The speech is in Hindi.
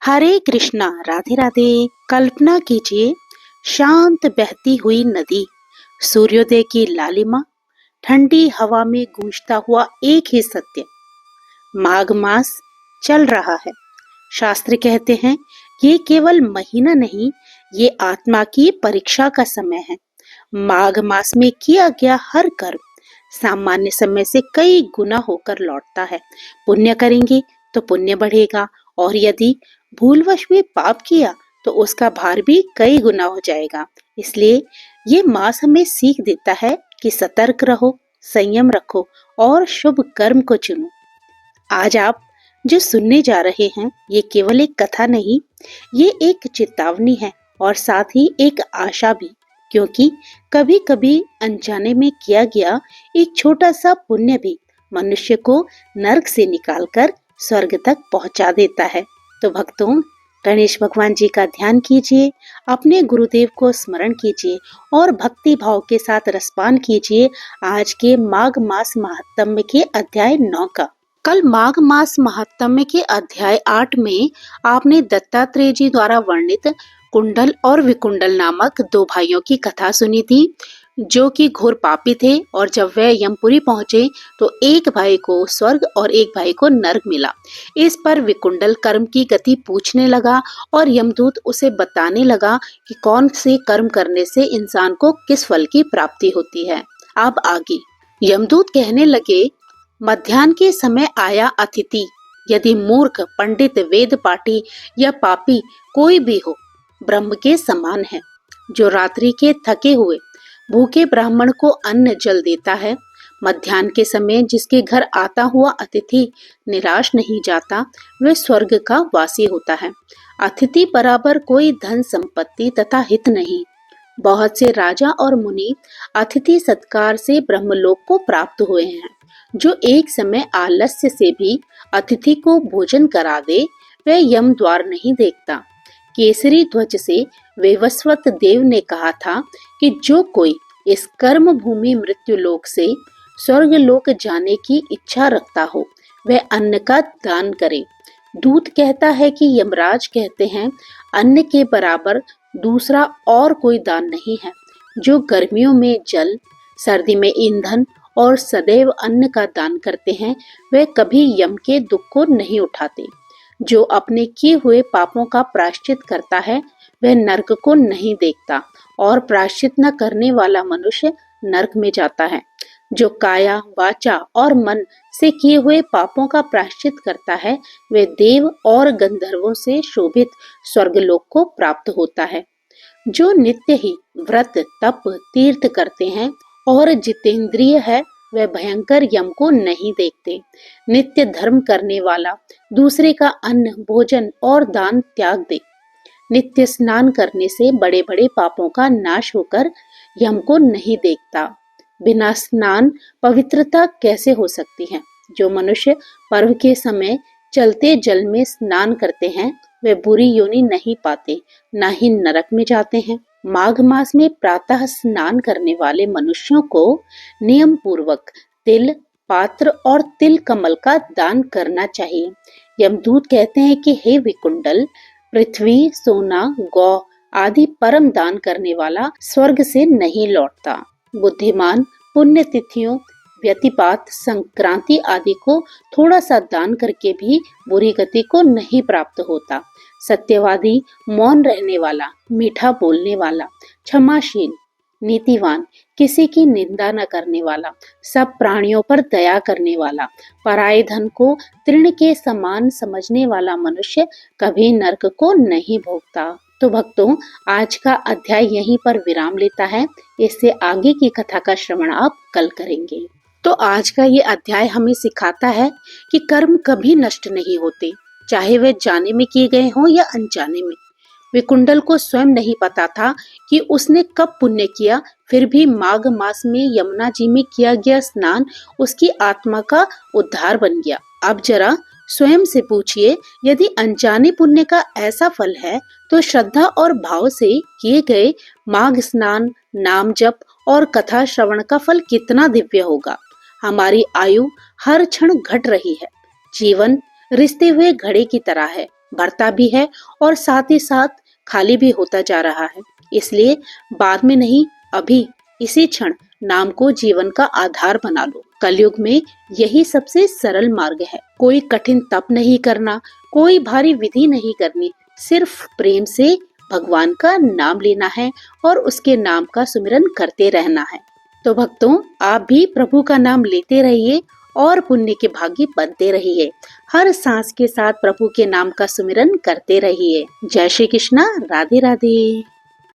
हरे कृष्णा, राधे राधे। कल्पना कीजिए, शांत बहती हुई नदी, सूर्योदय की लालिमा, ठंडी हवा में गूंजता हुआ एक ही सत्य, माघ मास चल रहा है। शास्त्र कहते हैं ये केवल महीना नहीं, ये आत्मा की परीक्षा का समय है। माघ मास में किया गया हर कर्म सामान्य समय से कई गुना होकर लौटता है। पुण्य करेंगे तो पुण्य बढ़ेगा, और यदि भूलवश में पाप किया तो उसका भार भी कई गुना हो जाएगा। इसलिए ये मास हमें सीख देता है कि सतर्क रहो, संयम रखो और शुभ कर्म को चुनो। आज आप जो सुनने जा रहे हैं ये केवल एक कथा नहीं, ये एक चेतावनी है और साथ ही एक आशा भी, क्योंकि कभी कभी अनजाने में किया गया एक छोटा सा पुण्य भी मनुष्य को नरक से निकालकर स्वर्ग तक पहुंचा देता है। तो भक्तों, गणेश भगवान जी का ध्यान कीजिए, अपने गुरुदेव को स्मरण कीजिए और भक्ति भाव के साथ रसपान कीजिए आज के माघ मास महात्म्य के अध्याय 9 का। कल माघ मास महात्म्य के अध्याय 8 में आपने दत्तात्रेय जी द्वारा वर्णित कुंडल और विकुंडल नामक दो भाइयों की कथा सुनी थी, जो कि घोर पापी थे, और जब वह यमपुरी पहुंचे तो एक भाई को स्वर्ग और एक भाई को नरक मिला। इस पर विकुंडल कर्म की गति पूछने लगा और यमदूत उसे बताने लगा कि कौन से कर्म करने से इंसान को किस फल की प्राप्ति होती है। अब आगे यमदूत कहने लगे, मध्याह्न के समय आया अतिथि, यदि मूर्ख, पंडित, वेद पाठी या पापी कोई भी हो, ब्रह्म के समान है। जो रात्रि के थके हुए भूखे ब्राह्मण को अन्न जल देता है, मध्याह्न के समय जिसके घर आता हुआ अतिथि निराश नहीं जाता, वह स्वर्ग का वासी होता है। अतिथि बराबर कोई धन संपत्ति तथा हित नहीं। बहुत से राजा और मुनि अतिथि सत्कार से ब्रह्मलोक को प्राप्त हुए हैं। जो एक समय आलस्य से भी अतिथि को भोजन करा दे, वह यम द्वार नहीं देखता। केसरी ध्वज से वैवस्वत देव ने कहा था कि जो कोई इस कर्म भूमि मृत्यु लोक से स्वर्ग लोक जाने की इच्छा रखता हो, वह अन्न का दान करे। दूत कहता है कि यमराज कहते हैं, अन्न के बराबर दूसरा और कोई दान नहीं है। जो गर्मियों में जल, सर्दी में ईंधन और सदैव अन्न का दान करते हैं, वे कभी यम के दुख को नहीं उठाते। जो अपने किए हुए पापों का प्रायश्चित करता है, वह नरक को नहीं देखता, और प्रायश्चित न करने वाला मनुष्य नरक में जाता है। जो काया, वाचा और मन से किए हुए पापों का प्रायश्चित करता है, वह देव और गंधर्वों से शोभित स्वर्गलोक को प्राप्त होता है। जो नित्य ही व्रत, तप, तीर्थ करते हैं और जितेंद्रिय है, वह भयंकर यम को नहीं देखते। नित्य धर्म करने वाला दूसरे का अन्न, भोजन और दान त्याग दे। नित्य स्नान करने से बड़े बड़े पापों का नाश होकर यम को नहीं देखता। बिना स्नान पवित्रता कैसे हो सकती है? जो मनुष्य पर्व के समय चलते जल में स्नान करते हैं, वे बुरी योनि नहीं पाते, न ही नरक में जाते हैं। माघ मास में प्रातः स्नान करने वाले मनुष्यों को नियम पूर्वक तिल, पात्र और तिल कमल का दान करना चाहिए। यमदूत कहते हैं कि हे विकुंडल, पृथ्वी, सोना, गौ आदि परम दान करने वाला स्वर्ग से नहीं लौटता। बुद्धिमान पुण्यतिथियों, व्यतिपात, संक्रांति आदि को थोड़ा सा दान करके भी बुरी गति को नहीं प्राप्त होता। सत्यवादी, मौन रहने वाला, मीठा बोलने वाला, क्षमाशील, नीतिवान, किसी की निंदा न करने वाला, सब प्राणियों पर दया करने वाला, पराये धन को तृण के समान समझने वाला मनुष्य कभी नरक को नहीं भोगता। तो भक्तों, आज का अध्याय यहीं पर विराम लेता है। इससे आगे की कथा का श्रवण आप कल करेंगे। तो आज का ये अध्याय हमें सिखाता है कि कर्म कभी नष्ट नहीं होते, चाहे वे जाने में किए गए हों या अनजाने में। विकुंडल को स्वयं नहीं पता था कि उसने कब पुण्य किया, फिर भी माघ मास में यमुना जी में किया गया स्नान उसकी आत्मा का उद्धार बन गया। अब जरा स्वयं से पूछिए, यदि अनजाने पुण्य का ऐसा फल है, तो श्रद्धा और भाव से किए गए माघ स्नान, नाम जप और कथा श्रवण का फल कितना दिव्य होगा। हमारी आयु हर क्षण घट रही है। जीवन रिश्ते हुए घड़े की तरह है। बढ़ता भी है और साथ ही साथ खाली भी होता जा रहा है। इसलिए बाद में नहीं, अभी इसी क्षण नाम को जीवन का आधार बना लो। कलयुग में यही सबसे सरल मार्ग है। कोई कठिन तप नहीं करना, कोई भारी विधि नहीं करनी, सिर्फ प्रेम से भगवान का नाम लेना है और उसके नाम का सुमिरन करते रहना है। तो भक्तों, आप भी प्रभु का नाम लेते रहिए और पुण्य के भागी बनते रहिए। हर सांस के साथ प्रभु के नाम का सुमिरन करते रहिए। जय श्री कृष्णा। राधे राधे।